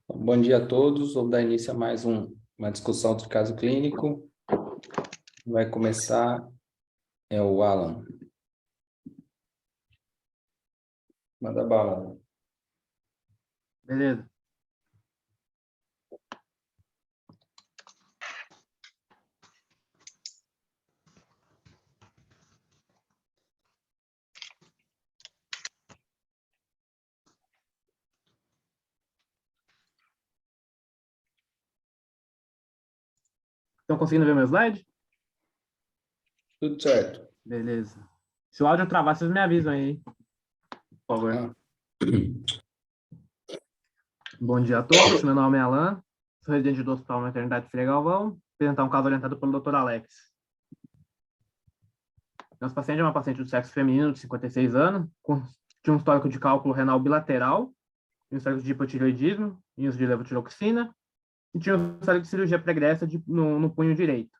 Bom dia a todos. Vou dar início a mais uma discussão do caso clínico. Vai começar o Alan. Manda bala, Alan. Beleza. Estão conseguindo ver meu slide? Tudo certo. Beleza. Se o áudio travar, vocês me avisam aí, por favor. Bom dia a todos, meu nome é Alan, sou residente do Hospital Maternidade Frei Galvão, vou apresentar um caso orientado pelo Dr. Alex. Nosso paciente é uma paciente do sexo feminino de 56 anos, tinha um histórico de cálculo renal bilateral, um histórico de hipotireoidismo, e uso de levotiroxina, e tinha um histórico de cirurgia pregressa no punho direito.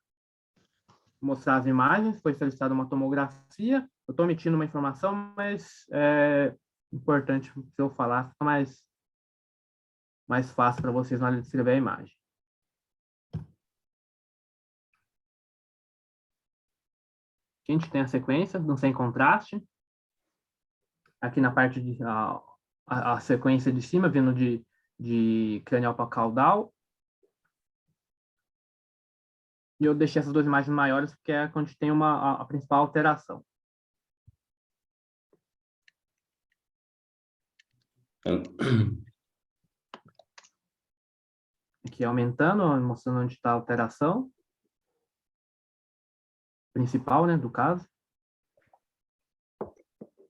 Vou mostrar as imagens, foi solicitada uma tomografia, eu estou omitindo uma informação, mas é importante se eu falar, fica mais fácil para vocês na hora de descrever a imagem. A gente tem a sequência, não sem contraste. Aqui na parte de a sequência de cima, vindo de cranial para caudal. E eu deixei essas duas imagens maiores, porque é onde tem a principal alteração. Aqui aumentando, mostrando onde está a alteração principal, né, do caso.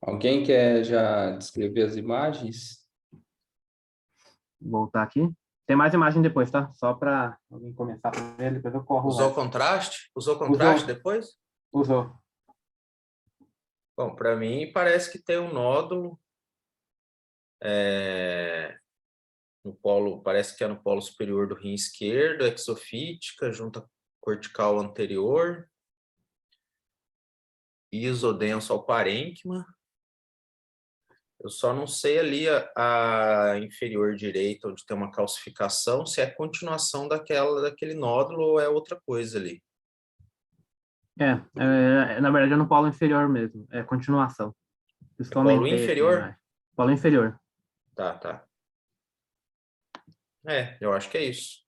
Alguém quer já descrever as imagens? Vou voltar aqui. Tem mais imagem depois, tá? Só para alguém começar a ver, depois eu corro. Usou contraste? Usou contraste depois? Usou. Bom, para mim parece que tem um nódulo no polo, parece que é no polo superior do rim esquerdo, exofítica, junta cortical anterior, isodenso ao parênquima. Eu só não sei ali a inferior direita, onde tem uma calcificação, se é continuação daquele nódulo ou é outra coisa ali. Na verdade é no polo inferior mesmo, é continuação. Polo inferior? Polo inferior. Tá. Eu acho que é isso.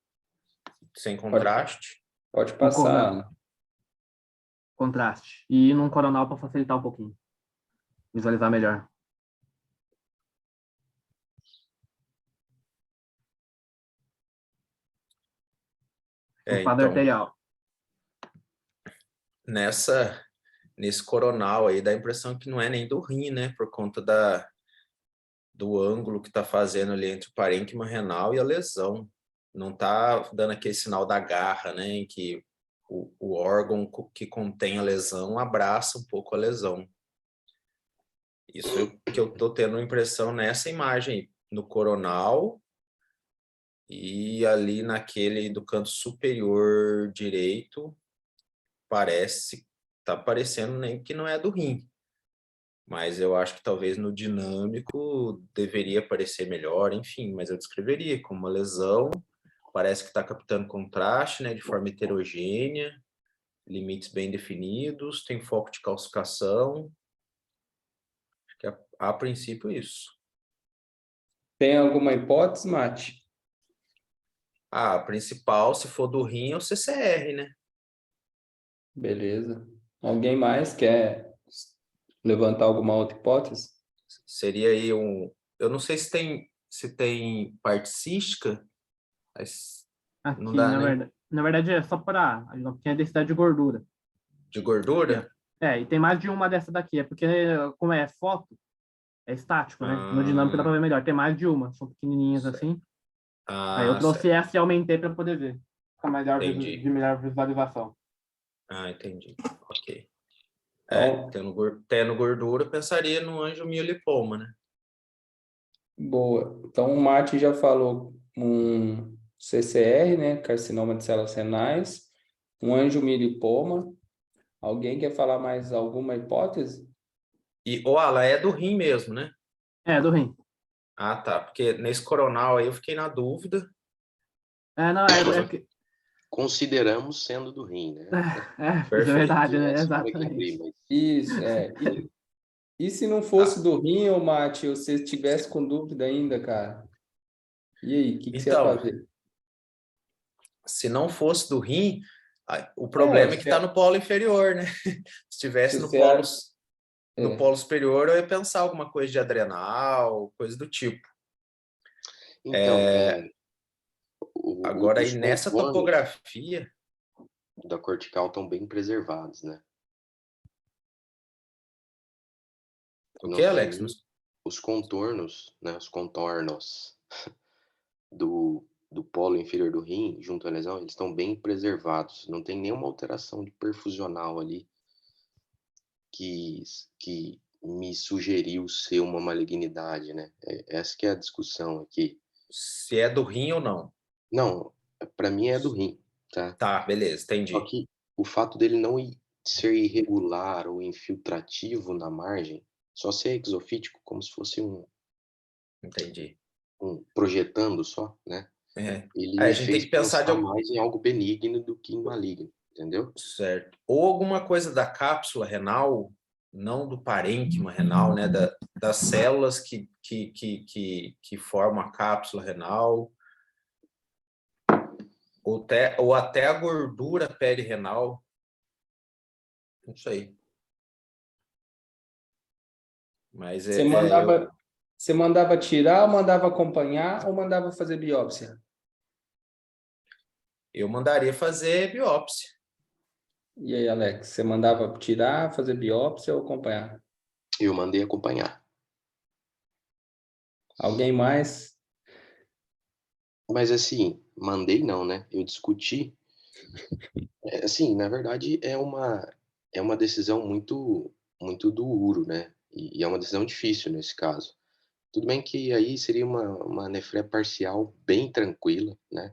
Sem contraste. Pode passar. Contraste. E num coronal para facilitar um pouquinho. Visualizar melhor. Quadro arterial. Nesse coronal aí, dá a impressão que não é nem do rim, né? Por conta do ângulo que está fazendo ali entre o parênquima renal e a lesão. Não está dando aquele sinal da garra, né? Em que o órgão que contém a lesão abraça um pouco a lesão. Isso que eu estou tendo a impressão nessa imagem, no coronal e ali naquele do canto superior direito, tá parecendo nem que não é do rim. Mas eu acho que talvez no dinâmico deveria parecer melhor, enfim, mas eu descreveria como uma lesão, parece que está captando contraste, né, de forma heterogênea, limites bem definidos, tem foco de calcificação. Acho que a princípio isso. Tem alguma hipótese, Mate? A principal, se for do rim, é o CCR, né? Beleza. Alguém mais quer levantar alguma outra hipótese? Seria aí eu não sei se tem parte cística, mas Aqui, não dá, né? Na verdade é só para a densidade de gordura. De gordura? E tem mais de uma dessa daqui. É porque, como é foto, é estático, né? No dinâmico dá para ver melhor. Tem mais de uma, são pequenininhas assim. Aí eu trouxe essa e aumentei para poder ver. Fica de melhor visualização. Entendi. Ok. Então, Tendo gordura, eu pensaria no angiomiolipoma, né? boa. Então, o Mate já falou um CCR, né? Carcinoma de células renais, um angiomilipoma. Alguém quer falar mais alguma hipótese? E, Alan, é do rim mesmo, né? É, do rim. Ah, tá. Porque nesse coronal aí eu fiquei na dúvida. Não, Consideramos sendo do rim, né? isso é Perfeito. verdade, né? Essa hora que abrir, Exatamente. mas Isso, E se não Tá. fosse do rim, ô Mate, você estivesse com dúvida ainda, cara? E aí, o que você ia Então, fazer? se não fosse do rim, o É, problema é que está no polo inferior, né? Se se estivesse você... no É, polo superior, eu ia pensar alguma coisa de adrenal, coisa do tipo. então, Agora, aí os nessa contornos topografia, da cortical estão bem preservados, né? o que, Não tem Alex? os contornos, né? Os contornos do polo inferior do rim, junto à lesão, eles estão bem preservados. Não tem nenhuma alteração de perfusional ali que, que me sugeriu ser uma malignidade, né? Essa que é a discussão aqui. Se é do rim ou não. Não, para mim é do rim, tá? Tá, beleza, Só entendi. que o fato dele não ser irregular ou infiltrativo na margem, só ser exofítico, como se fosse Entendi. projetando só, né? É. Ele Aí a me gente tem fez que pensar de pensar mais em algo benigno do que em maligno, entendeu? certo. Ou alguma coisa da cápsula renal, não do parênquima renal, né? Das células que formam a cápsula renal, ou até a gordura perirenal. Não sei. Mas você eu, mandava, você mandava tirar, ou mandava acompanhar, ou mandava fazer biópsia? eu mandaria fazer biópsia. E aí, Alex, você mandava tirar, fazer biópsia ou acompanhar? Eu mandei acompanhar. Alguém mais? Mas assim, mandei não, né? Eu discuti. Assim, na verdade, é uma decisão muito duro, né? E é uma decisão difícil nesse caso. Tudo bem que aí seria uma nefré parcial bem tranquila, né?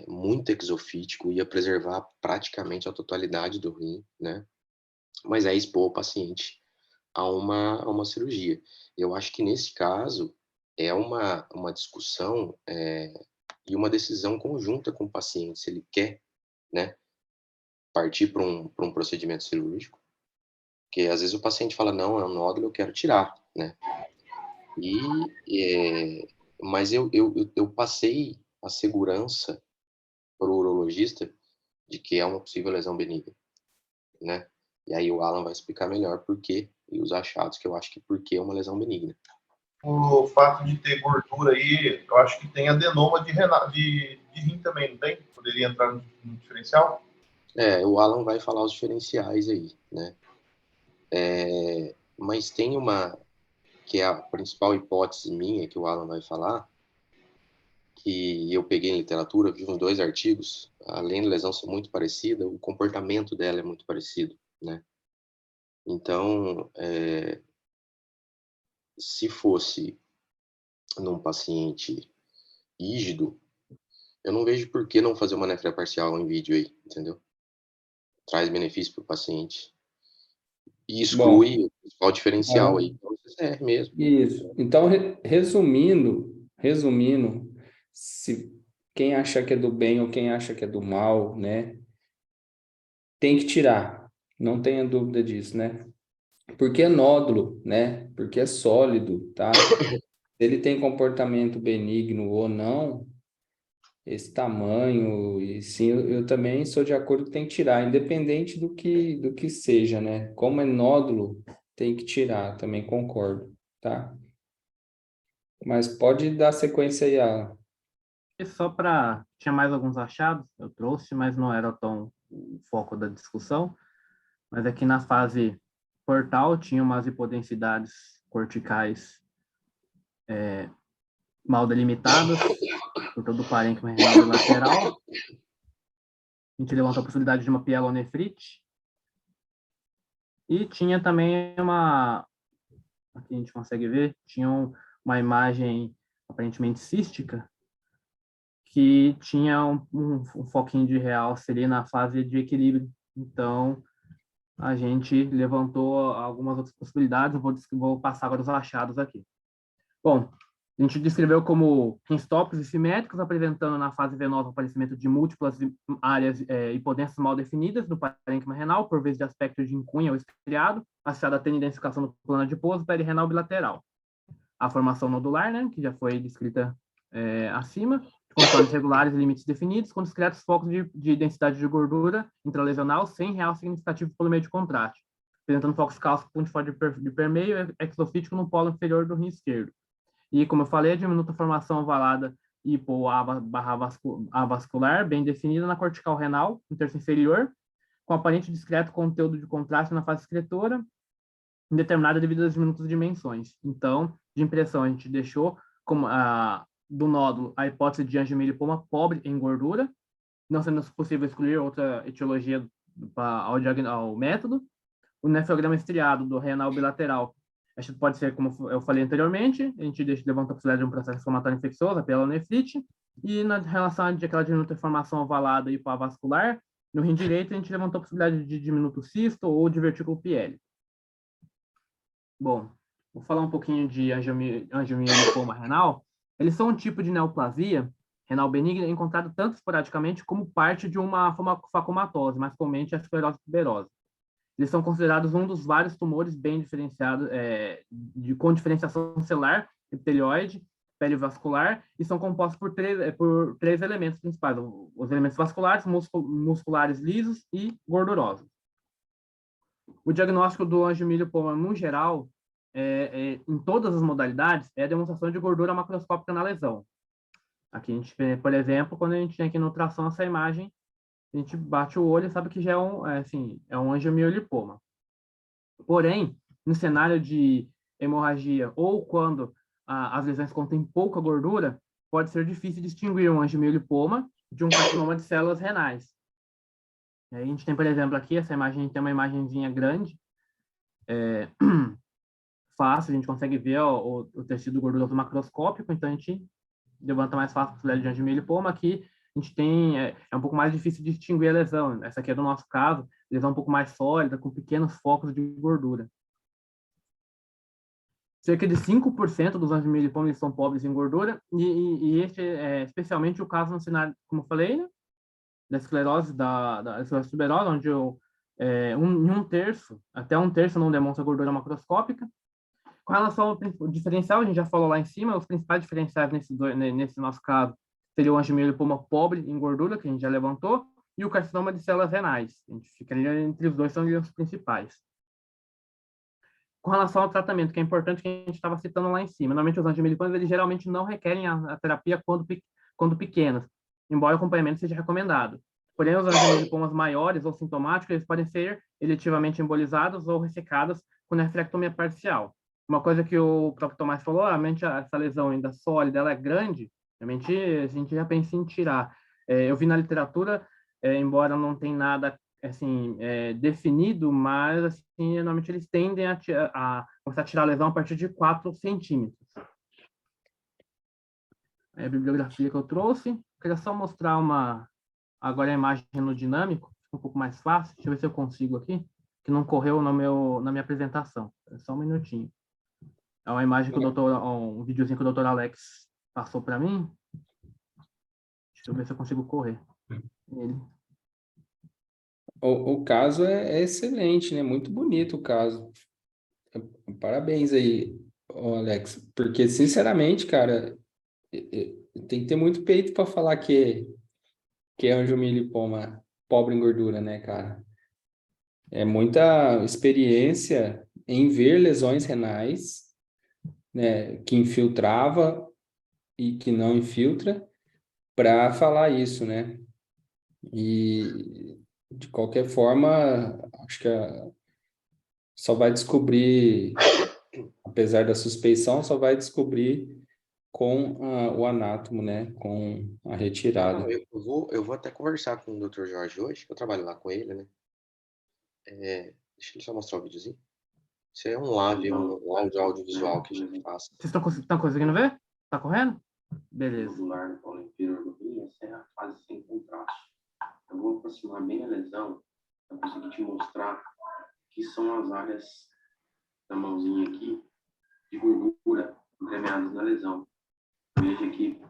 Muito exofítico, ia preservar praticamente a totalidade do rim, né? Mas é expor o paciente a uma cirurgia. Eu acho que nesse caso é uma discussão e uma decisão conjunta com o paciente, se ele quer, né, partir para um procedimento cirúrgico, porque às vezes o paciente fala, não, é um nódulo, eu quero tirar, né? Mas eu passei a segurança para o urologista de que é uma possível lesão benigna, né? E aí o Alan vai explicar melhor por quê e os achados que eu acho que por que é uma lesão benigna. O fato de ter gordura aí, eu acho que tem adenoma de rim também, não tem? Poderia entrar no diferencial? O Alan vai falar os diferenciais aí, né? Mas tem que é a principal hipótese minha, que o Alan vai falar, que eu peguei em literatura, vi uns 2 artigos, além da lesão ser muito parecida, o comportamento dela é muito parecido, né? Então, se fosse num paciente rígido, eu não vejo por que não fazer uma nefré parcial em vídeo aí, entendeu? Traz benefício para o paciente. E Bom, exclui o principal diferencial aí, que é o CCR mesmo. isso. Então, resumindo, se quem acha que é do bem ou quem acha que é do mal, né, tem que tirar. Não tenha dúvida disso, né? Porque é nódulo, né? Porque é sólido, tá? Se ele tem comportamento benigno ou não, esse tamanho, e sim, eu também sou de acordo que tem que tirar, independente do que seja, né? Como é nódulo, tem que tirar, também concordo, tá? Mas pode dar sequência aí, Alan. E só para... Tinha mais alguns achados, eu trouxe, mas não era tão o foco da discussão. Mas aqui na fase portal tinha umas hipodensidades corticais mal delimitadas por todo o parênquima renal bilateral. A gente levantou a possibilidade de uma pielonefrite. E tinha também aqui a gente consegue ver, tinha uma imagem aparentemente cística, que tinha um foquinho de realce ali na fase de equilíbrio. Então, a gente levantou algumas outras possibilidades, vou passar agora os achados aqui. Bom, a gente descreveu como rins tópicos e simétricos, apresentando na fase venosa o aparecimento de múltiplas áreas hipodensas mal definidas do parênquima renal, por vezes de aspecto de incunha ou estriado, associado à tenidensificação do plano adiposo perirenal bilateral. A formação nodular, né, que já foi descrita acima, contornos regulares e limites definidos, com discretos focos de densidade de gordura intralesional sem real significativo pelo meio de contraste, apresentando focos cálcicos pontiforme de permeio exofítico no polo inferior do rim esquerdo. E, como eu falei, a diminuta formação ovalada hipoavascular, bem definida na cortical renal, no terço inferior, com aparente discreto conteúdo de contraste na fase excretora, indeterminada devido às diminutas dimensões. Então, de impressão, a gente deixou como do nódulo a hipótese de angiomilipoma pobre em gordura, não sendo possível excluir outra etiologia ao método. O nefrograma estriado do renal bilateral, acho que pode ser, como eu falei anteriormente, a gente levanta a possibilidade de um processo inflamatório infeccioso, a pielonefrite, e na relação àquela diminuta formação ovalada hipoavascular, no rim direito, a gente levantou a possibilidade de diminuto cisto ou de vertículo piélico. Bom, vou falar um pouquinho de angiomielipoma renal. Eles são um tipo de neoplasia renal benigna encontrado tanto esporadicamente como parte de uma facomatose, mais comumente a esclerose tuberosa. Eles são considerados um dos vários tumores bem diferenciados, com diferenciação celular, epitelioide, perivascular, e são compostos por três elementos principais: os elementos vasculares, musculares lisos e gordurosos. O diagnóstico do angiomielipoma, no geral, em todas as modalidades, é a demonstração de gordura macroscópica na lesão. Aqui a gente vê, por exemplo, quando a gente tem aqui na ultrassom essa imagem, a gente bate o olho e sabe que já é um angiomielipoma. Porém, no cenário de hemorragia ou quando as lesões contêm pouca gordura, pode ser difícil distinguir um angiomielipoma de um carcinoma de células renais. A gente tem, por exemplo, aqui, essa imagem tem uma imagenzinha grande, fácil, a gente consegue ver o tecido gorduroso macroscópico, então a gente levanta mais fácil a possibilidade de angiomielipoma. Aqui a gente tem, é um pouco mais difícil de distinguir a lesão. Essa aqui é do nosso caso, lesão um pouco mais sólida, com pequenos focos de gordura. Cerca de 5% dos angiomielipomas são pobres em gordura, e este é especialmente o caso no cenário, como eu falei, né, da esclerose, da esclerose tuberosa, onde até um terço não demonstra gordura macroscópica. Com relação ao diferencial, a gente já falou lá em cima, os principais diferenciais nesse nosso caso seria o angiomielipoma pobre em gordura, que a gente já levantou, e o carcinoma de células renais. A gente ficaria entre os dois, são os principais. Com relação ao tratamento, que é importante, que a gente estava citando lá em cima, normalmente os angiomielipomas, eles geralmente não requerem a terapia quando pequenos, embora o acompanhamento seja recomendado. Porém, os angiomielipomas maiores ou sintomáticos, eles podem ser eletivamente embolizados ou ressecados com nefrectomia parcial. Uma coisa que o próprio Tomás falou, realmente essa lesão ainda sólida, ela é grande, realmente a gente já pensa em tirar. Eu vi na literatura, embora não tenha nada assim, definido, mas assim, normalmente eles tendem a começar a tirar a lesão a partir de 4 centímetros. A bibliografia que eu trouxe, eu queria só mostrar agora a imagem no dinâmico, um pouco mais fácil, deixa eu ver se eu consigo aqui, que não correu na minha apresentação, só um minutinho. É uma imagem que um videozinho que o Dr. Alex passou para mim. Deixa eu ver se eu consigo correr ele. O caso é excelente, né? Muito bonito o caso. Parabéns aí, Alex. Porque, sinceramente, cara, tem que ter muito peito para falar que é angiomielipoma pobre em gordura, né, cara? É muita experiência em ver lesões renais, né, que infiltrava e que não infiltra, para falar isso, né? E, de qualquer forma, acho que só vai descobrir, apesar da suspeição, só vai descobrir com o anátomo, né? Com a retirada. Não, eu vou até conversar com o Dr. Jorge hoje, eu trabalho lá com ele, né? Deixa ele só mostrar o videozinho. Isso é um live, um audiovisual que a gente faz. Vocês estão conseguindo ver? Tá correndo? Beleza. Nodular no polo inferior do rim, essa é a fase sem contraste. Eu vou aproximar bem a lesão para conseguir te mostrar que são as áreas da mãozinha aqui de gordura entre a minha acompanhados na lesão. Veja que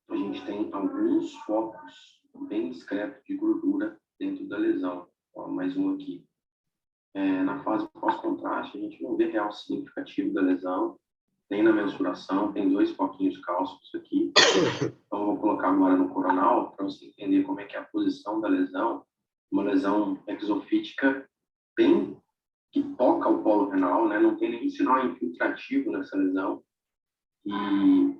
a gente tem alguns focos bem discretos de gordura dentro da lesão. Ó, mais um aqui. Na fase pós-contraste, a gente não vê real significativo da lesão, nem na mensuração, tem 2 foquinhos cálcicos aqui. Então, eu vou colocar agora no coronal, para você entender como é que é a posição da lesão. Uma lesão exofítica bem que toca o polo renal, né? Não tem nenhum sinal infiltrativo nessa lesão. E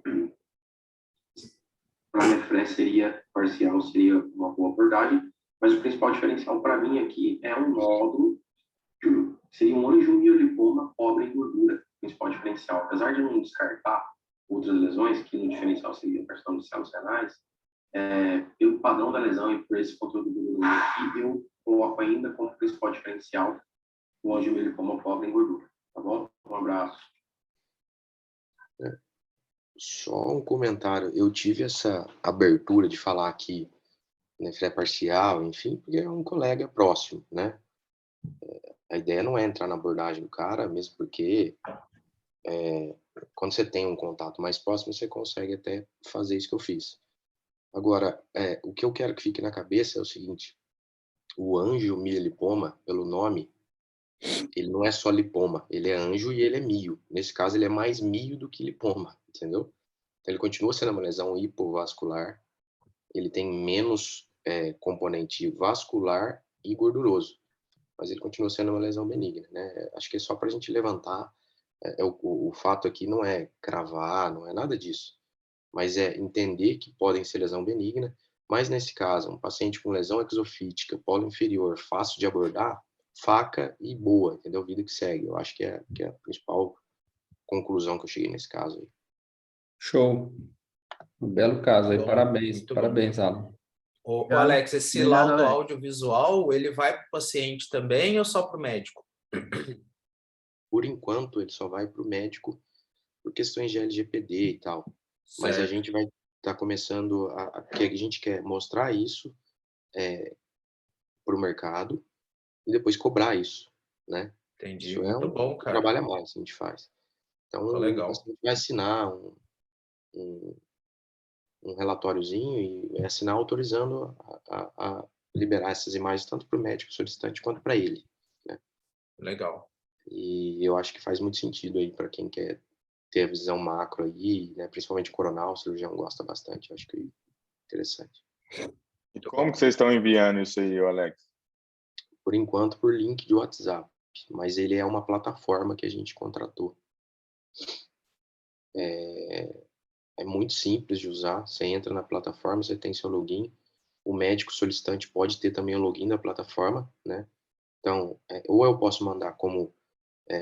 para nefré parcial seria uma boa abordagem, mas o principal diferencial para mim aqui é um nódulo, seria um angiomilipoma pobre em gordura, principal diferencial. Apesar de eu não descartar outras lesões, que no diferencial seria a carcinoma de células renais, pelo padrão da lesão e por esse conteúdo gorduroso aqui, eu coloco ainda como principal diferencial o angiomilipoma pobre em gordura. Tá bom? Um abraço. Só um comentário. Eu tive essa abertura de falar aqui nefré parcial, enfim, porque é um colega próximo, né? A ideia não é entrar na abordagem do cara, mesmo porque quando você tem um contato mais próximo, você consegue até fazer isso que eu fiz. Agora, o que eu quero que fique na cabeça é o seguinte: o angiomilipoma, pelo nome, ele não é só lipoma, ele é anjo e ele é mio. Nesse caso, ele é mais mio do que lipoma, entendeu? Então, ele continua sendo uma lesão hipovascular, ele tem menos componente vascular e gorduroso, mas ele continua sendo uma lesão benigna, né? Acho que é só para a gente levantar, o fato aqui não é cravar, não é nada disso, mas é entender que podem ser lesão benigna, mas nesse caso, um paciente com lesão exofítica, polo inferior, fácil de abordar, faca e boa, entendeu? Vida que segue. Eu acho que é a principal conclusão que eu cheguei nesse caso aí. Show. Um belo caso aí. Bom, Parabéns. muito Parabéns, Alan. Ô, Alex, esse Obrigado, laudo Alex. audiovisual, ele vai para o paciente também ou só para o médico? Por enquanto, ele só vai para o médico por questões de LGPD e tal. Mas a Certo. gente vai estar começando que a gente quer mostrar isso para o mercado e depois cobrar isso, né? Entendi. Isso é Muito bom, um cara. trabalho a mais que a gente faz. Então, Tá o legal. paciente vai assinar um relatóriozinho e assinar autorizando a liberar essas imagens tanto para o médico solicitante quanto para ele, né? Legal. E eu acho que faz muito sentido aí para quem quer ter a visão macro aí, né? Principalmente coronal, o cirurgião gosta bastante, eu acho que é interessante. E como que vocês estão enviando isso aí, Alex? Por enquanto, por link de WhatsApp, mas ele é uma plataforma que a gente contratou. É muito simples de usar, você entra na plataforma, você tem seu login, o médico solicitante pode ter também o login da plataforma, né? Então, ou eu posso mandar como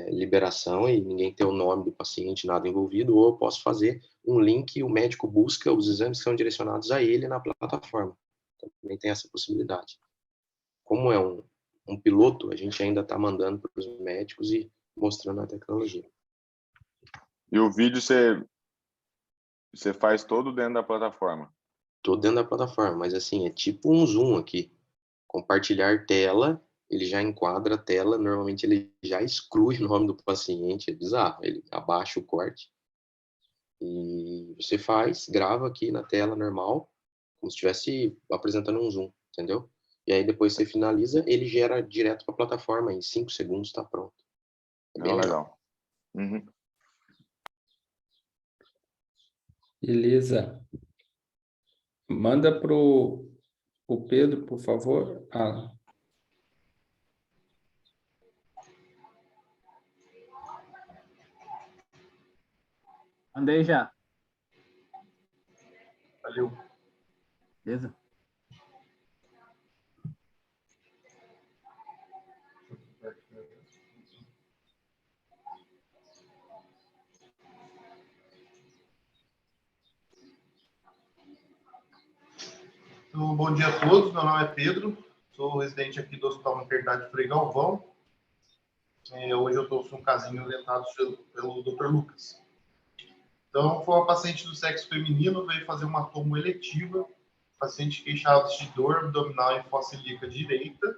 liberação e ninguém ter o nome do paciente, nada envolvido, ou eu posso fazer um link e o médico busca os exames que são direcionados a ele na plataforma. Então, também tem essa possibilidade. Como é um piloto, a gente ainda está mandando para os médicos e mostrando a tecnologia. E o vídeo você faz todo dentro da plataforma? Tô dentro da plataforma, mas assim, é tipo um zoom aqui. Compartilhar tela, ele já enquadra a tela, normalmente ele já exclui o nome do paciente, é bizarro. Ele abaixa o corte e você grava aqui na tela normal, como se estivesse apresentando um zoom, entendeu? E aí depois você finaliza, ele gera direto para a plataforma, em 5 segundos está pronto. É bem legal. Uhum. Beleza. Manda pro Pedro, por favor. Mandei já. Valeu. Beleza? Então, bom dia a todos, meu nome é Pedro, sou residente aqui do Hospital Maternidade Frei Galvão. Hoje eu trouxe um casinho orientado pelo Dr. Lucas. Então, foi uma paciente do sexo feminino, veio fazer uma tomo eletiva, paciente queixava de dor abdominal e fossa ilíaca direita,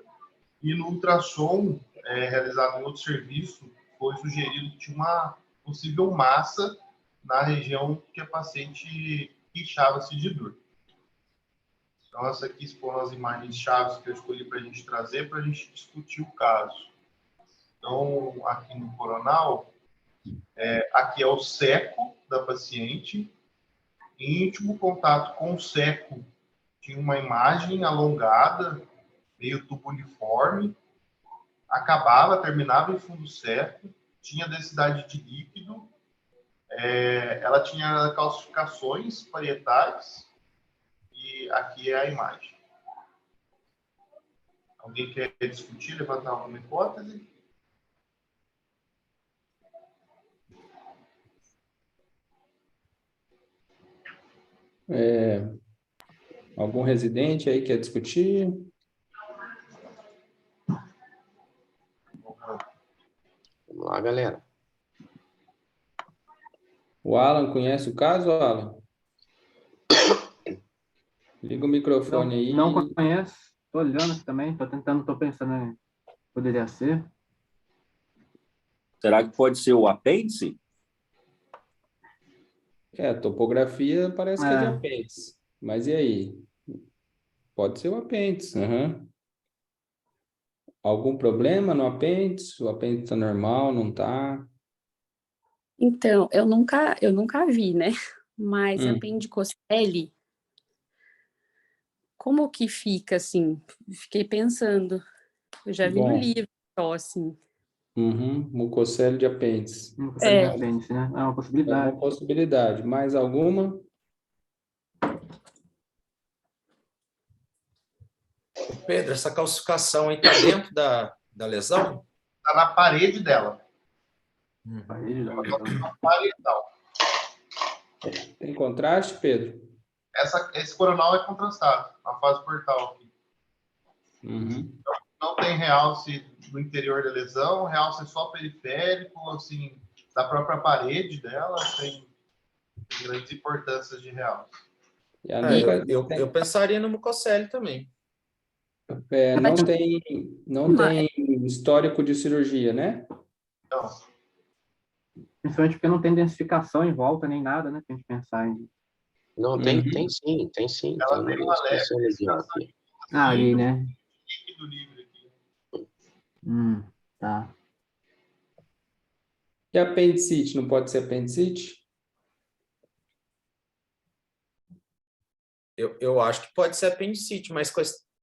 e no ultrassom realizado em outro serviço, foi sugerido que tinha uma possível massa na região que a paciente queixava-se de dor. Então, essa aqui foram as imagens chaves que eu escolhi para a gente trazer, para a gente discutir o caso. Então, aqui no coronal, aqui é o seco da paciente. Em íntimo contato com o seco, tinha uma imagem alongada, meio tubuliforme, terminava em fundo seco, tinha densidade de líquido, ela tinha calcificações parietais, e aqui é a imagem. Alguém quer discutir, levantar alguma hipótese? Algum residente aí quer discutir? Vamos lá, galera. O Alan conhece o caso, Alan? Liga o microfone aí. Não conheço. Tô olhando aqui também, tô pensando em poderia ser. Será que pode ser o apêndice? A topografia parece que é de apêndice. Mas e aí? Pode ser o apêndice. Uhum. Algum problema no apêndice? O apêndice está normal, não está? Então, eu nunca vi, né? Mas apendicocele, como que fica assim? Fiquei pensando. Eu já vi no Bom. livro, só assim. Mucocele de apêndice. Mucocele de apêndice, né? É uma É possibilidade. uma possibilidade. Mais alguma? Pedro, essa calcificação aí está dentro da lesão? Está na parede dela. Parede da lesão. Parietal. Tem contraste, Pedro? Esse coronal é contrastado, na fase portal aqui. Não tem realce no interior da lesão, realce é só periférico, assim, da própria parede dela, tem grandes importâncias de realce. Eu pensaria no mucocele também. Não tem histórico de cirurgia, né? Não. Principalmente porque não tem densificação em volta, nem nada, né? Pra gente pensar em... Não, tem sim. Ela tem uma leve aqui. Ali, né? líquido livre aqui. Tá. E apendicite, não pode ser apendicite? Eu acho que pode ser apendicite, mas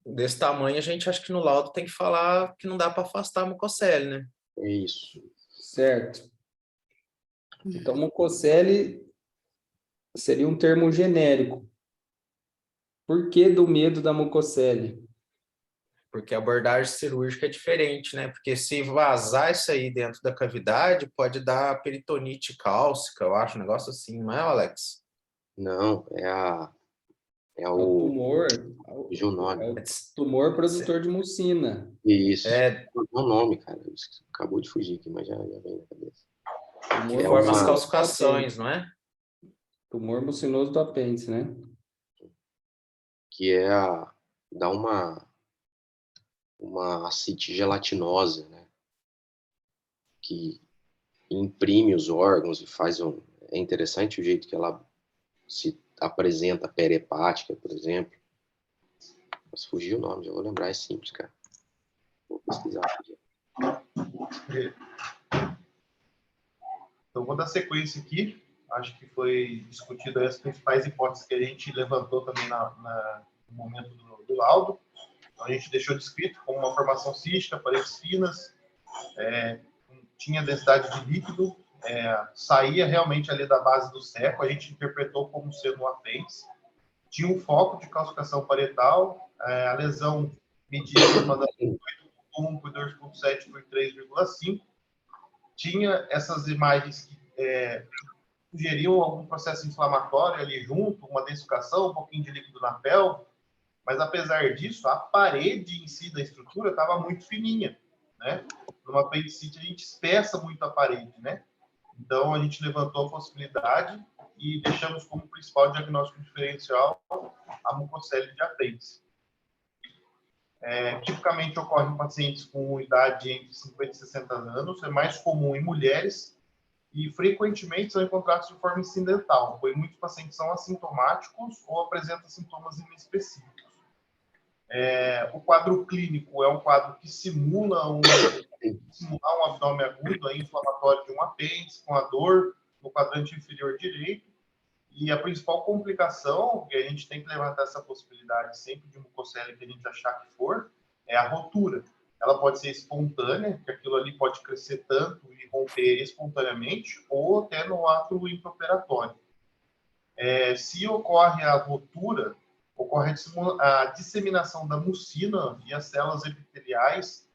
desse tamanho a gente acha que no laudo tem que falar que não dá para afastar a mucocele, né? É isso. Certo. Então, mucocele seria um termo genérico. Por que do medo da mucocele? Porque a abordagem cirúrgica é diferente, né? Porque se vazar isso aí dentro da cavidade, pode dar peritonite cálcica, eu acho, um negócio assim, não é, Alex? Não, É o tumor. Junone. É o tumor produtor de mucina. Isso. O nome, cara. Acabou de fugir aqui, mas já vem na cabeça. Que forma as calcificações, não é? Tumor mucinoso do apêndice, né? Que dá uma ascite gelatinosa, né? Que imprime os órgãos e é interessante o jeito que ela se apresenta perihepática, por exemplo. Mas fugiu o nome, já vou lembrar, é simples, cara. Vou pesquisar aqui. Então, vou dar sequência aqui. Acho que foi discutido as principais hipóteses que a gente levantou também no momento do laudo. Então, a gente deixou descrito como uma formação cística, paredes finas, tinha densidade de líquido, saía realmente ali da base do seco, a gente interpretou como sendo um apêndice. Tinha um foco de calcificação parietal, a lesão media por 8,1 por 2,7 por 3,5. Tinha essas imagens que sugeriam algum processo inflamatório ali junto, uma densificação, um pouquinho de líquido na pelve, mas apesar disso, a parede em si da estrutura estava muito fininha, né? Numa apendicite a gente espessa muito a parede, né? Então a gente levantou a possibilidade e deixamos como principal diagnóstico diferencial a mucocele de apêndice. Tipicamente ocorre em pacientes com idade entre 50 e 60 anos, é mais comum em mulheres, e frequentemente são encontrados de forma incidental, pois muitos pacientes são assintomáticos ou apresentam sintomas inespecíficos. O quadro clínico é um quadro que simula um abdômen agudo inflamatório de um apêndice, com a dor no quadrante inferior direito. E a principal complicação, que a gente tem que levantar essa possibilidade sempre de mucocele que a gente achar que for, é a rotura. Ela pode ser espontânea, que aquilo ali pode crescer tanto e romper espontaneamente, ou até no ato intraoperatório. Se ocorre a rotura, ocorre a disseminação da mucina via células epiteliais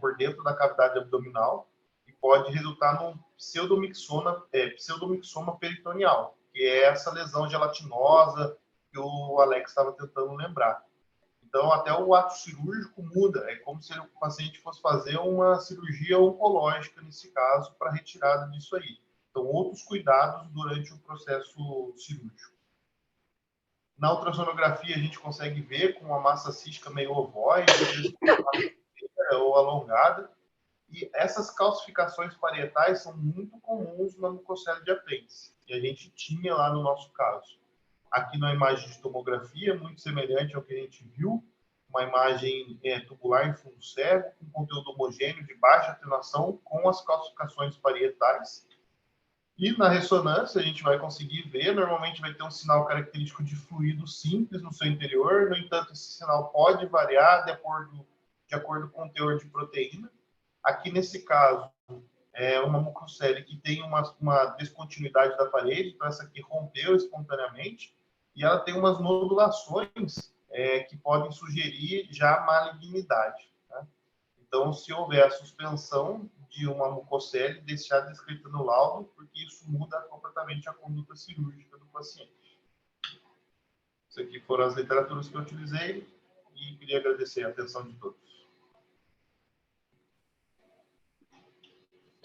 por dentro da cavidade abdominal e pode resultar num pseudomixoma peritoneal, que é essa lesão gelatinosa que o Alex estava tentando lembrar. Então, até o ato cirúrgico muda. É como se o paciente fosse fazer uma cirurgia oncológica, nesse caso, para retirada disso aí. Então, outros cuidados durante o processo cirúrgico. Na ultrassonografia, a gente consegue ver com uma massa cística meio ovoide, ou alongada. E essas calcificações parietais são muito comuns na mucocele de apêndice. E a gente tinha lá no nosso caso. Aqui na imagem de tomografia, muito semelhante ao que a gente viu, uma imagem tubular em fundo cego, com conteúdo homogêneo de baixa atenuação, com as calcificações parietais. E na ressonância a gente vai conseguir ver, normalmente vai ter um sinal característico de fluido simples no seu interior, no entanto esse sinal pode variar de acordo com o teor de proteína. Aqui nesse caso, é uma mucocele que tem uma descontinuidade da parede, então essa aqui rompeu espontaneamente, e ela tem umas nodulações que podem sugerir já malignidade. Tá? Então, se houver a suspensão de uma mucocele, deixar descrita no laudo, porque isso muda completamente a conduta cirúrgica do paciente. Isso aqui foram as literaturas que eu utilizei e queria agradecer a atenção de todos.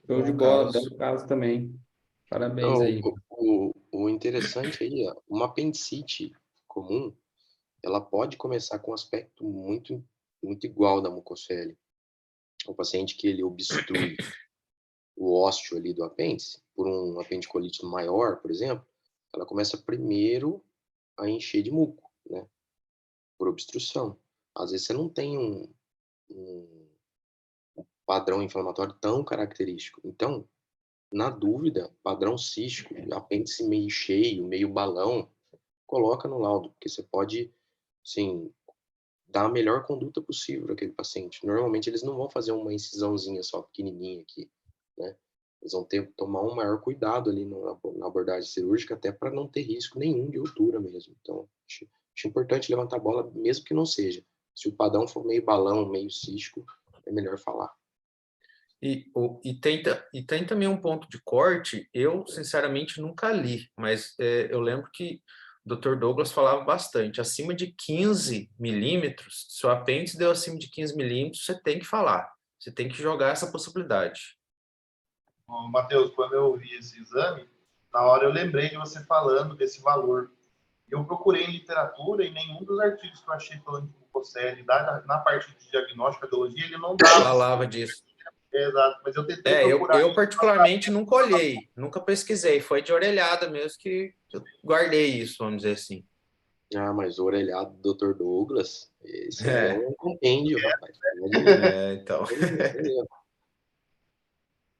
Show de bola, belo caso também. Parabéns aí. O interessante aí, uma apendicite comum, ela pode começar com um aspecto muito, muito igual da mucocele. O paciente que ele obstrui o ósseo ali do apêndice, por um apendicolite maior, por exemplo, ela começa primeiro a encher de muco, né? Por obstrução. Às vezes você não tem um padrão inflamatório tão característico. Então, na dúvida, padrão cístico, apêndice meio cheio, meio balão, coloca no laudo, porque você pode, sim, dar a melhor conduta possível para aquele paciente. Normalmente eles não vão fazer uma incisãozinha só pequenininha aqui, né? Eles vão tomar um maior cuidado ali na abordagem cirúrgica, até para não ter risco nenhum de ruptura mesmo. Então, acho importante levantar a bola, mesmo que não seja. Se o padrão for meio balão, meio cístico, é melhor falar. E tem também um ponto de corte, eu sinceramente nunca li, mas eu lembro que o Dr. Douglas falava bastante, acima de 15 milímetros, se o apêndice deu acima de 15 milímetros, você tem que falar, você tem que jogar essa possibilidade. Matheus, quando eu vi esse exame, na hora eu lembrei de você falando desse valor. Eu procurei em literatura e nenhum dos artigos que eu achei falando de mucocele, na parte de diagnóstico e patologia, ele não dava. Falava disso. Exato, mas eu tentei procurar. Eu particularmente nunca olhei, nunca pesquisei, foi de orelhada mesmo que eu guardei isso, vamos dizer assim. Ah, mas o orelhado do Dr. Douglas, esse é um compêndio, rapaz. Então.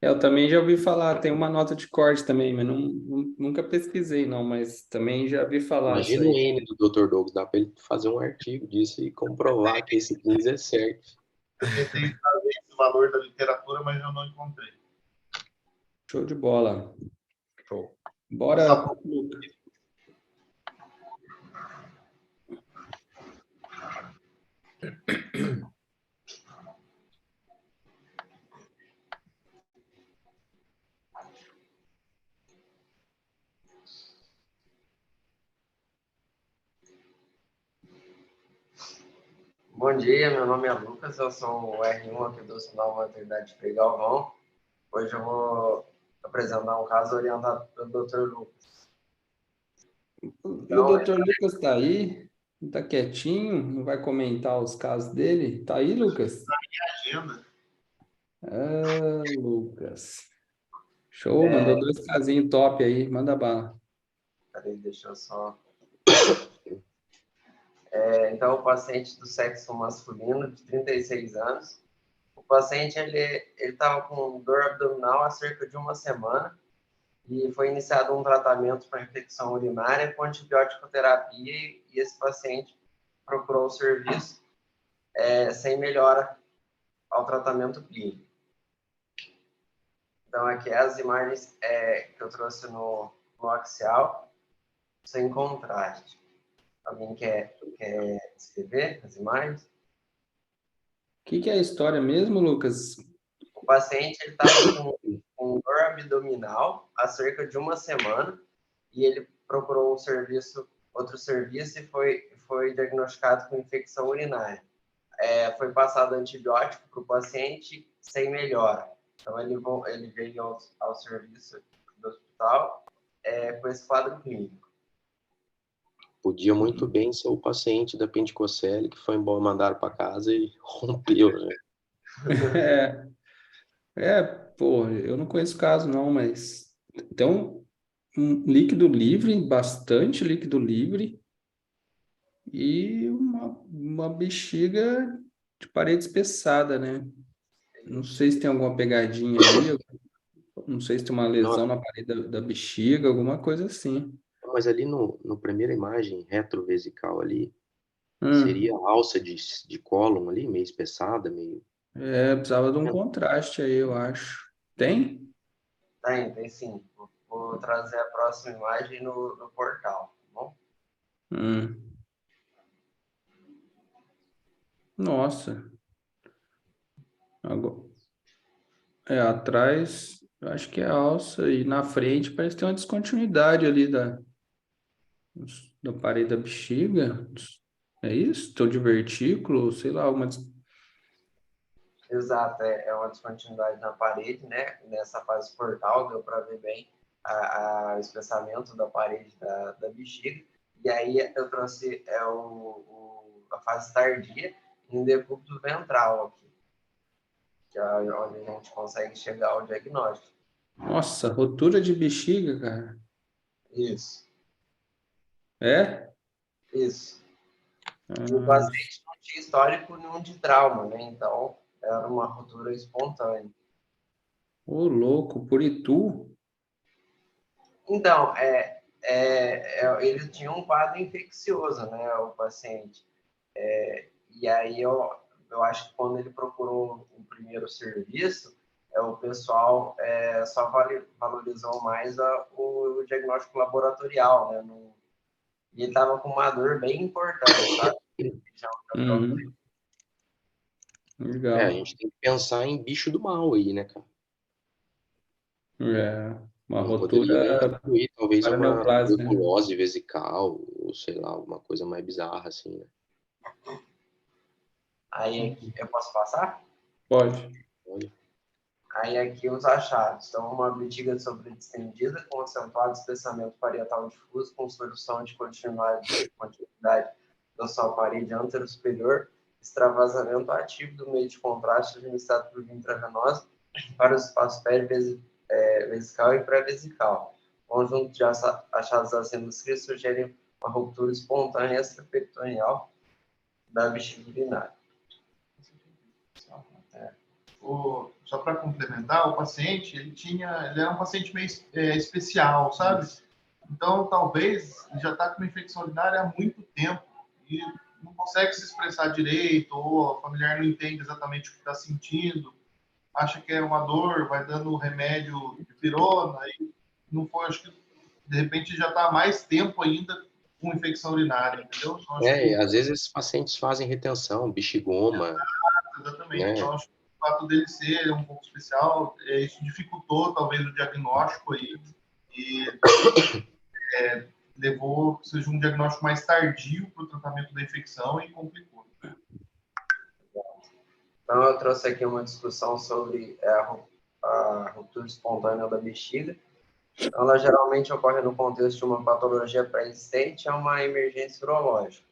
Eu também já ouvi falar, tem uma nota de corte também, mas nunca pesquisei não, mas também já vi falar isso Imagina o aí. N do Dr. Douglas, dá para ele fazer um artigo disso e comprovar que esse 15 é certo. Eu tentei trazer esse valor da literatura, mas eu não encontrei. Show de bola. Show. Bora, Bom dia, meu nome é Lucas, eu sou o R1 aqui do Hospital Maternidade Frei Galvão. Hoje eu vou apresentar um caso orientado pelo Dr. Lucas. E o Dr. Lucas está aí? Está quietinho? Não vai comentar os casos dele? Está aí, Lucas? Na minha agenda. Ah, Lucas. Show, mandou 2 casinhos top aí, manda bala. Peraí, deixa eu só... Então, o paciente do sexo masculino, de 36 anos, o paciente ele estava com dor abdominal há cerca de uma semana e foi iniciado um tratamento para infecção urinária com antibiótico terapia e esse paciente procurou o serviço sem melhora ao tratamento clínico. Então, aqui as imagens que eu trouxe no axial, sem contraste. Alguém quer descrever as imagens? O que é a história mesmo, Lucas? O paciente estava com dor abdominal há cerca de uma semana e ele procurou outro serviço e foi diagnosticado com infecção urinária. Foi passado antibiótico para o paciente sem melhora. Então, ele veio ao serviço do hospital com esse quadro clínico. Podia muito bem ser o paciente da Pentecostelli que foi embora, mandaram para casa e rompeu, né? Pô, eu não conheço caso não, mas tem um líquido livre, bastante líquido livre, e uma bexiga de parede espessada, né? Não sei se tem alguma pegadinha ali, não sei se tem uma lesão na parede da bexiga, alguma coisa assim. Mas ali no primeira imagem retrovesical ali, Hum. seria a alça de cólon ali, meio espessada, meio... Precisava de um contraste aí, eu acho. Tem? Tem sim. Vou trazer a próxima imagem no portal, tá bom? Nossa. Agora, atrás, eu acho que é alça, e na frente parece ter uma descontinuidade ali da parede da bexiga. É isso? Tô de vertículo, sei lá, Exato, é uma descontinuidade na parede, né? Nessa fase portal, deu para ver bem o espessamento da parede da bexiga. E aí eu trouxe a fase tardia em decúbito ventral aqui, que é onde a gente consegue chegar ao diagnóstico. Nossa, rotura de bexiga, cara. Isso. É? Isso. E o paciente não tinha histórico nenhum de trauma, né? Então, era uma rotura espontânea. Ô, louco, Puritu? Então, ele tinha um quadro infeccioso, né, o paciente. E aí eu acho que quando ele procurou o primeiro serviço, o pessoal só valorizou mais o diagnóstico laboratorial, né? E ele estava com uma dor bem importante, sabe? Legal. A gente tem que pensar em bicho do mal aí, né, cara? Uma não poderia nem rotura incluir, talvez para uma neoplasia, né? tuberculose vesical, ou sei lá, alguma coisa mais bizarra assim, né? Aí, eu posso passar? Pode. Aí aqui os achados. Então, uma bexiga sobredistendida com acentuado espessamento parietal difuso com solução de continuidade da sua parede antero-superior, extravasamento ativo do meio de contraste administrado por via intravenosa para os espaços perivesical e pré-vesical. O conjunto de achados acima descritos sugerem uma ruptura espontânea extraperitoneal da bexiga urinária. Só para complementar, o paciente, ele era um paciente meio especial, sabe? Então, talvez ele já está com uma infecção urinária há muito tempo e não consegue se expressar direito, ou a familiar não entende exatamente o que está sentindo, acha que é uma dor, vai dando remédio de pirona, e não foi, acho que de repente já está há mais tempo ainda com infecção urinária, entendeu? Então, às vezes esses pacientes fazem retenção, bexigoma. Exatamente. Né? Então, acho que o fato dele ser um pouco especial, isso dificultou talvez o diagnóstico aí e levou que seja um diagnóstico mais tardio para o tratamento da infecção e complicou. Então, eu trouxe aqui uma discussão sobre a ruptura espontânea da bexiga. Então, ela geralmente ocorre no contexto de uma patologia pré-existente a uma emergência urológica.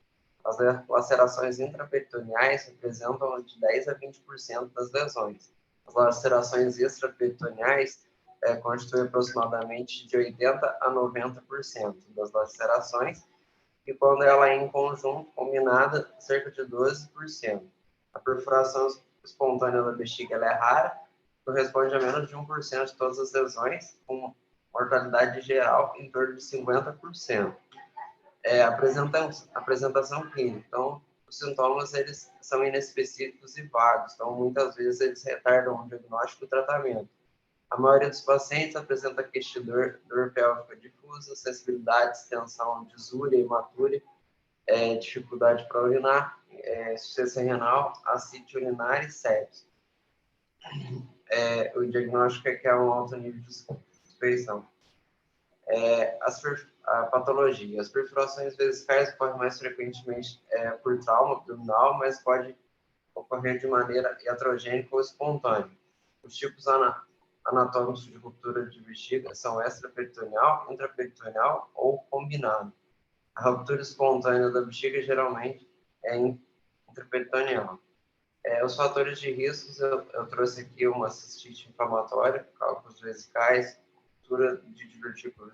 As lacerações intraperitoneais representam de 10 a 20% das lesões. As lacerações extraperitoneais constitui aproximadamente de 80% a 90% das lacerações, e quando ela é em conjunto, combinada, cerca de 12%. A perfuração espontânea da bexiga ela é rara, corresponde a menos de 1% de todas as lesões, com mortalidade geral em torno de 50%. Apresentação clínica. Então, os sintomas eles são inespecíficos e vagos, então muitas vezes eles retardam o diagnóstico e o tratamento. A maioria dos pacientes apresenta queixa de dor pélvica difusa, sensibilidade, distensão, disúria, hematúria, dificuldade para urinar, insuficiência renal, ascite urinária e sepse. O diagnóstico é que há um alto nível de suspeição. A patologia. As perfurações vesicais ocorrem mais frequentemente por trauma abdominal, mas pode ocorrer de maneira iatrogênica ou espontânea. Os tipos anatômicos de ruptura de bexiga são extraperitoneal, intraperitoneal ou combinado. A ruptura espontânea da bexiga geralmente é intraperitoneal. Os fatores de riscos, eu trouxe aqui uma cistite inflamatória, cálculos vesicais, ruptura de divertículo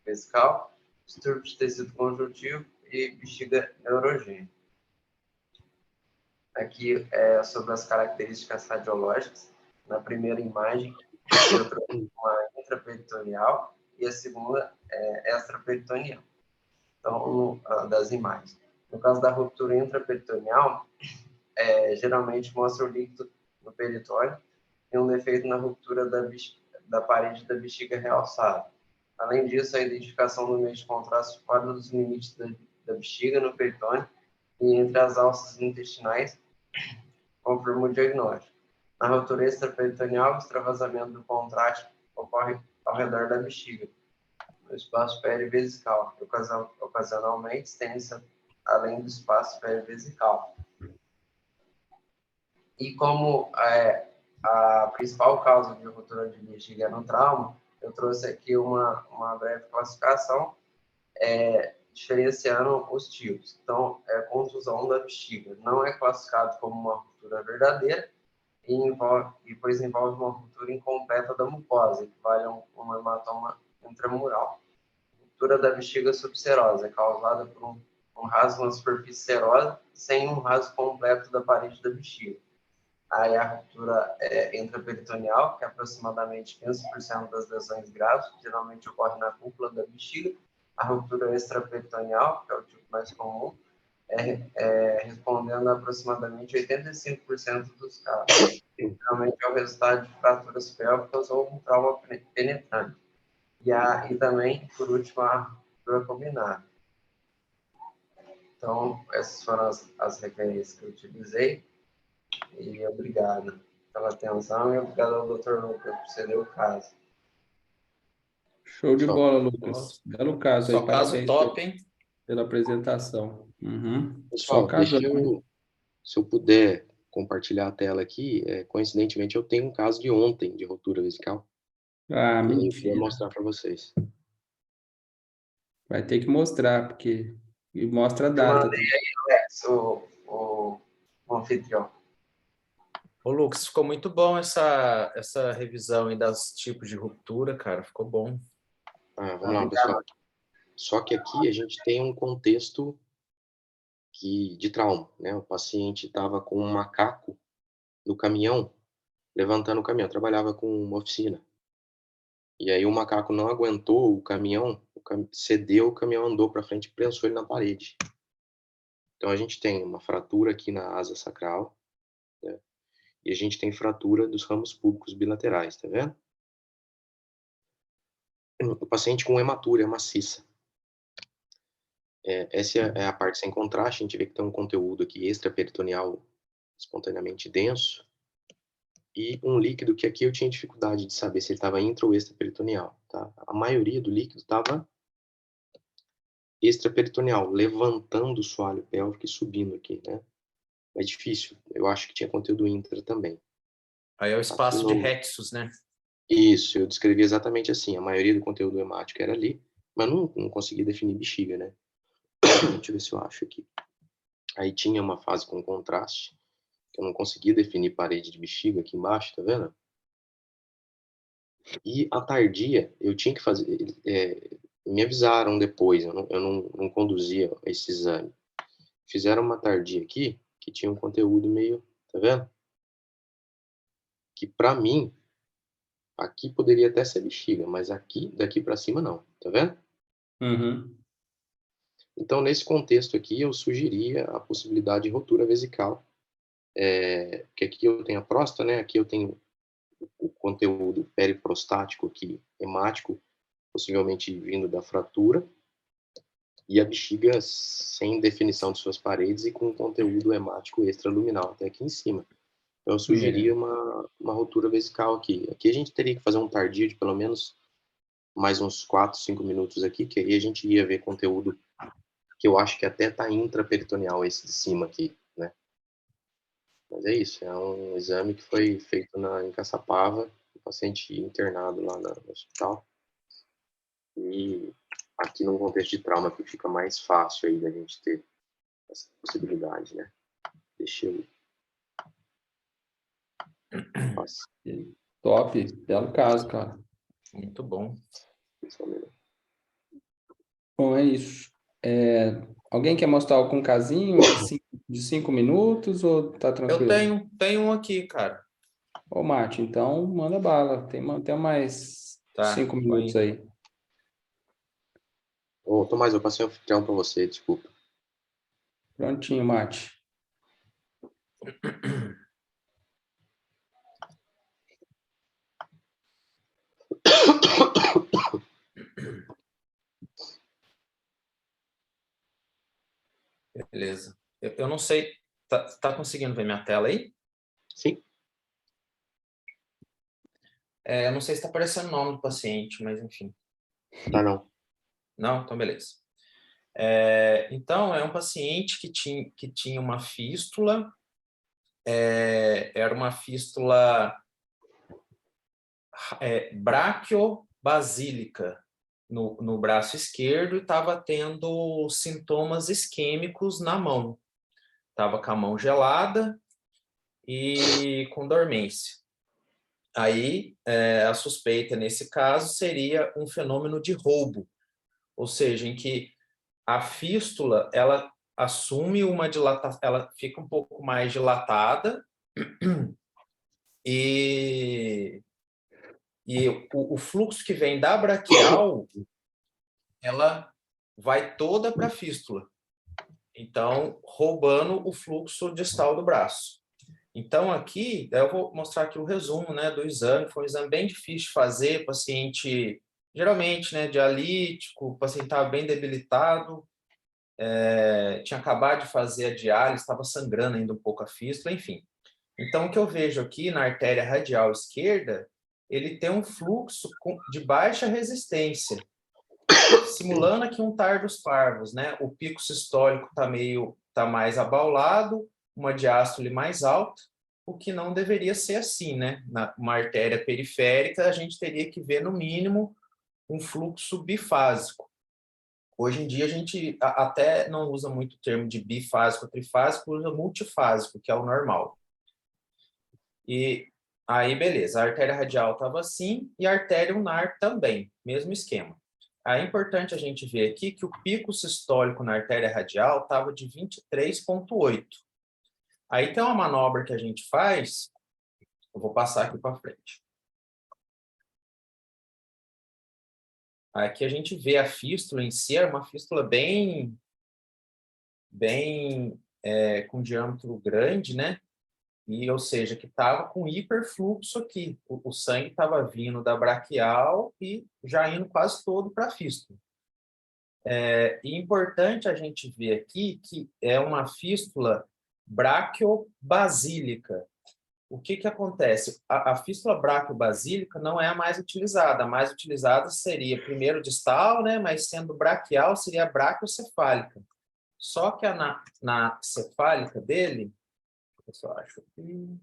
vesical, distúrbio de tecido conjuntivo e bexiga neurogênica. Aqui é sobre as características radiológicas. Na primeira imagem, eu trouxe uma intraperitoneal e a segunda é extraperitoneal. Então, das imagens. No caso da ruptura intraperitoneal, geralmente mostra o líquido no peritônio e um defeito na ruptura da parede da bexiga realçada. Além disso, a identificação do meio de contraste fora dos limites da bexiga no peritônio e entre as alças intestinais confirma o diagnóstico. Na ruptura extraperitoneal, o extravasamento do contraste ocorre ao redor da bexiga, no espaço perivesical, que ocasionalmente estende-se além do espaço perivesical. E como a principal causa de ruptura de bexiga é no trauma, eu trouxe aqui uma breve classificação, diferenciando os tipos. Então, contusão da bexiga não é classificado como uma ruptura verdadeira, pois envolve uma ruptura incompleta da mucosa, equivale a um hematoma intramural. Ruptura da bexiga subserosa é causada por um rasgo na superfície serosa, sem um rasgo completo da parede da bexiga. Aí a ruptura intraperitoneal, que é aproximadamente 15% das lesões graves, geralmente ocorre na cúpula da bexiga. A ruptura extraperitoneal, que é o tipo mais comum, respondendo a aproximadamente 85% dos casos. Geralmente é o resultado de fraturas pélvicas ou um trauma penetrante. E também, por último, a ruptura combinada. Então, essas foram as referências que eu utilizei. E obrigado pela atenção e obrigado ao Dr. Lucas por ceder o caso. Show de bola, Lucas. Belo caso aí, Só caso parabéns top, hein? pela apresentação. Só Pessoal, caso. se eu puder compartilhar a tela aqui, coincidentemente eu tenho um caso de ontem de ruptura vesical. Ah, E aí eu mentira. vou mostrar para vocês. Vai ter que mostrar, porque... E mostra a Eu data. mandei aí, Alex, o anfitrião. Ô, Lucas, ficou muito bom essa revisão aí das tipos de ruptura, cara. Ficou bom. Vamos lá, pessoal. Só que aqui a gente tem um contexto de trauma, né? O paciente estava com um macaco no caminhão, levantando o caminhão. Eu trabalhava com uma oficina. E aí o macaco não aguentou o caminhão, cedeu, o caminhão andou para frente e prensou ele na parede. Então a gente tem uma fratura aqui na asa sacral, né? E a gente tem fratura dos ramos púbicos bilaterais, tá vendo? O paciente com hematúria maciça. Essa é a parte sem contraste, a gente vê que tem um conteúdo aqui extraperitoneal espontaneamente denso e um líquido que aqui eu tinha dificuldade de saber se ele estava intra ou extraperitoneal, tá? A maioria do líquido estava extraperitoneal, levantando o soalho pélvico e subindo aqui, né? É difícil, eu acho que tinha conteúdo intra também. Aí é o espaço de Rexus, né? Isso, eu descrevi exatamente assim, a maioria do conteúdo hemático era ali, mas não consegui definir bexiga, né? Deixa eu ver se eu acho aqui. Aí tinha uma fase com contraste, que eu não consegui definir parede de bexiga aqui embaixo, tá vendo? E a tardia, eu tinha que fazer... me avisaram depois, eu não conduzia esse exame. Fizeram uma tardia aqui, que tinha um conteúdo meio... Tá vendo? Que para mim, aqui poderia até ser bexiga, mas aqui, daqui para cima, não. Tá vendo? Uhum. Então, nesse contexto aqui, eu sugeria a possibilidade de rotura vesical. Que aqui eu tenho a próstata, né? Aqui eu tenho o conteúdo periprostático aqui, hemático, possivelmente vindo da fratura, e a bexiga sem definição de suas paredes e com conteúdo hemático extraluminal até aqui em cima. Então, eu sugeria uma rotura vesical aqui. Aqui a gente teria que fazer um tardio de pelo menos mais uns 4, 5 minutos aqui, que aí a gente ia ver conteúdo que eu acho que até está intraperitoneal, esse de cima aqui, né? Mas é isso, é um exame que foi feito em Caçapava, um paciente internado lá no hospital. E aqui num contexto de trauma que fica mais fácil aí da gente ter essa possibilidade, né? Deixa eu... Nossa, Top, belo caso, cara. Muito bom. só um minuto. Bom, é isso. Alguém quer mostrar algum casinho de 5 minutos ou tá Eu tranquilo? tenho um aqui, cara. Ô, Mate, então manda bala. Tem mais Tá, 5 minutos põe. aí. Ô, Tomás, eu passei um anfitrião para você, desculpa. Prontinho, Mate. Beleza. Eu não sei, tá conseguindo ver minha tela aí? Sim. Eu não sei se está aparecendo o nome do paciente, mas enfim. Tá não. Não? Então, beleza. Então, é um paciente que tinha uma fístula, era uma fístula braquiobasílica no braço esquerdo e estava tendo sintomas isquêmicos na mão. Estava com a mão gelada e com dormência. Aí, a suspeita nesse caso seria um fenômeno de roubo, ou seja, em que a fístula, ela assume uma dilatação, ela fica um pouco mais dilatada e o fluxo que vem da braquial, ela vai toda para a fístula. Então, roubando o fluxo distal do braço. Então, aqui, eu vou mostrar aqui o resumo, né, do exame. Foi um exame bem difícil de fazer, paciente, geralmente, né, dialítico, o paciente estava bem debilitado, tinha acabado de fazer a diálise, estava sangrando ainda um pouco a fístula, enfim. Então, o que eu vejo aqui na artéria radial esquerda, ele tem um fluxo de baixa resistência, simulando aqui um tardus parvus, né? O pico sistólico tá mais abaulado, uma diástole mais alta, o que não deveria ser assim, né? Uma artéria periférica, a gente teria que ver, no mínimo, um fluxo bifásico. Hoje em dia, a gente até não usa muito o termo de bifásico, trifásico, usa multifásico, que é o normal. E aí, beleza, a artéria radial estava assim e a artéria ulnar também, mesmo esquema. É importante a gente ver aqui que o pico sistólico na artéria radial estava de 23,8. Aí tem uma manobra que a gente faz, eu vou passar aqui para frente. Aqui a gente vê a fístula em si, é uma fístula bem com diâmetro grande, né? E, ou seja, que estava com hiperfluxo aqui. O sangue estava vindo da braquial e já indo quase todo para a fístula. E importante a gente ver aqui que é uma fístula braquiobasílica. O que acontece? A fístula braquiobasílica não é a mais utilizada. A mais utilizada seria primeiro distal, né? Mas sendo braquial, seria a braquiocefálica. Só que na cefálica dele, eu só acho aqui.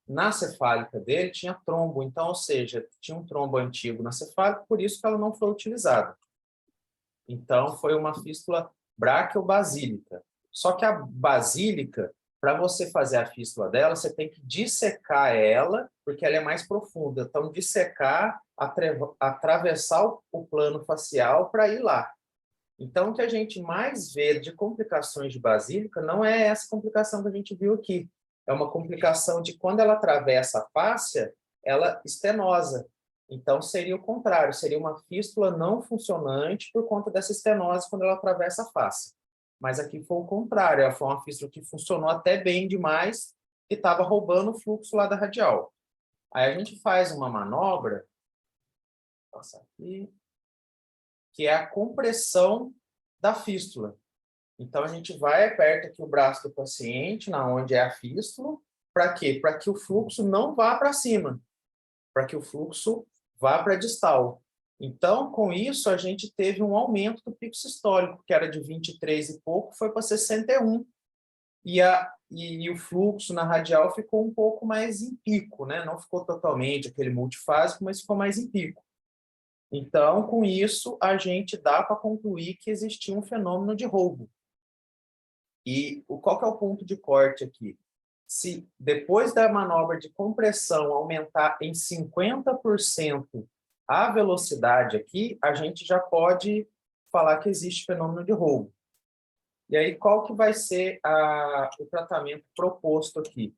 Na cefálica dele tinha trombo, então, ou seja, tinha um trombo antigo na cefálica, por isso que ela não foi utilizada. Então, foi uma fístula braquiobasílica. Só que a basílica, para você fazer a fístula dela, você tem que dissecar ela, porque ela é mais profunda. Então, dissecar, atravessar o plano facial para ir lá. Então, o que a gente mais vê de complicações de basílica não é essa complicação que a gente viu aqui. É uma complicação de quando ela atravessa a fáscia, ela estenosa. Então, seria o contrário, seria uma fístula não funcionante por conta dessa estenose quando ela atravessa a face. Mas aqui foi o contrário, ela foi uma fístula que funcionou até bem demais e estava roubando o fluxo lá da radial. Aí a gente faz uma manobra, vou passar aqui, que é a compressão da fístula. Então, a gente vai, aperta aqui o braço do paciente, na onde é a fístula, para quê? Para que o fluxo não vá para cima, para que o fluxo vá para a distal. Então, com isso, a gente teve um aumento do pico sistólico, que era de 23 e pouco, foi para 61. E o fluxo na radial ficou um pouco mais em pico, né? Não ficou totalmente aquele multifásico, mas ficou mais em pico. Então, com isso, a gente dá para concluir que existia um fenômeno de roubo. E qual que é o ponto de corte aqui? Se depois da manobra de compressão aumentar em 50% a velocidade aqui, a gente já pode falar que existe fenômeno de roubo. E aí, qual que vai ser o tratamento proposto aqui?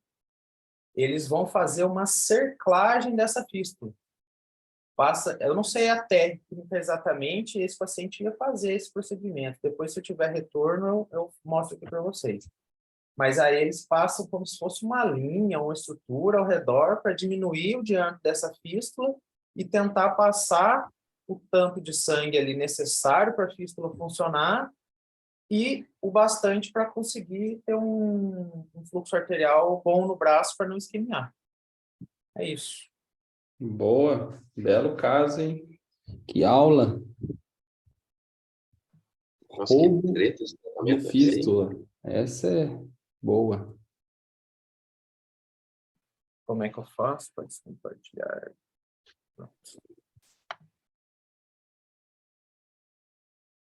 Eles vão fazer uma cerclagem dessa fístula. Eu não sei a técnica exatamente, esse paciente ia fazer esse procedimento. Depois, se eu tiver retorno, eu mostro aqui para vocês. Mas aí eles passam como se fosse uma linha, uma estrutura ao redor para diminuir o diâmetro dessa fístula e tentar passar o tanto de sangue ali necessário para a fístula funcionar e o bastante para conseguir ter um fluxo arterial bom no braço para não isquemiar. É isso. Boa, belo caso, hein? Que aula. Nossa, que Roubo treta esse de tratamento deve ser, hein? fístula. Essa é boa. Como é que eu faço? Pode compartilhar. Pronto.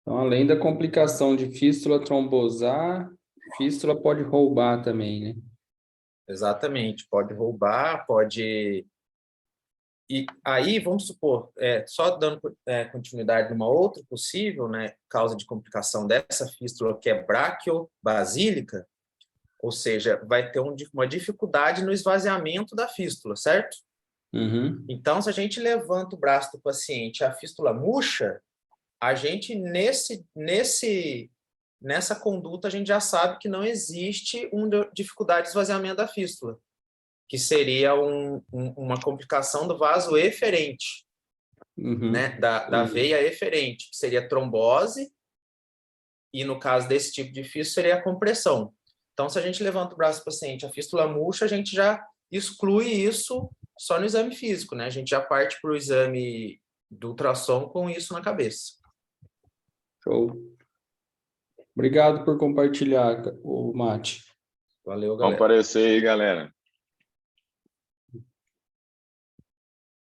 Então, além da complicação de fístula trombosar, fístula pode roubar também, né? Exatamente, pode roubar, pode... E aí, vamos supor, só dando continuidade numa outra possível, né, causa de complicação dessa fístula, que é braquiobasílica, ou seja, vai ter uma dificuldade no esvaziamento da fístula, certo? Uhum. Então, se a gente levanta o braço do paciente e a fístula murcha, a gente, nessa conduta, a gente já sabe que não existe uma dificuldade de esvaziamento da fístula, que seria uma complicação do vaso eferente, Uhum. né? da veia eferente, que seria trombose, e no caso desse tipo de fístula, seria a compressão. Então, se a gente levanta o braço do paciente, a fístula murcha, a gente já exclui isso só no exame físico, né? A gente já parte para o exame do ultrassom com isso na cabeça. Show. Obrigado por compartilhar, o Mate. Valeu, galera. Comparecer aí, galera.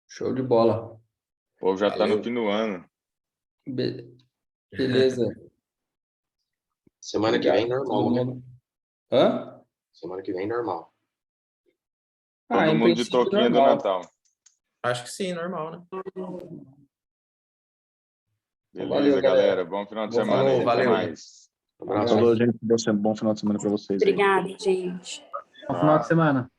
Show de bola. O povo já está no Valeu. fim do ano. Beleza. Semana que vem, normal, né? mundo. Hã? Semana que vem, normal. Ah, Todo em mundo de princípio, touquinha do normal. Natal. Acho que sim, normal, né? Beleza, Valeu, galera. Bom final de Bom semana aí. falou, Até valeu. mais. Abraço. Falou, gente. Bom final de semana para vocês. Obrigada, gente. Bom final de semana.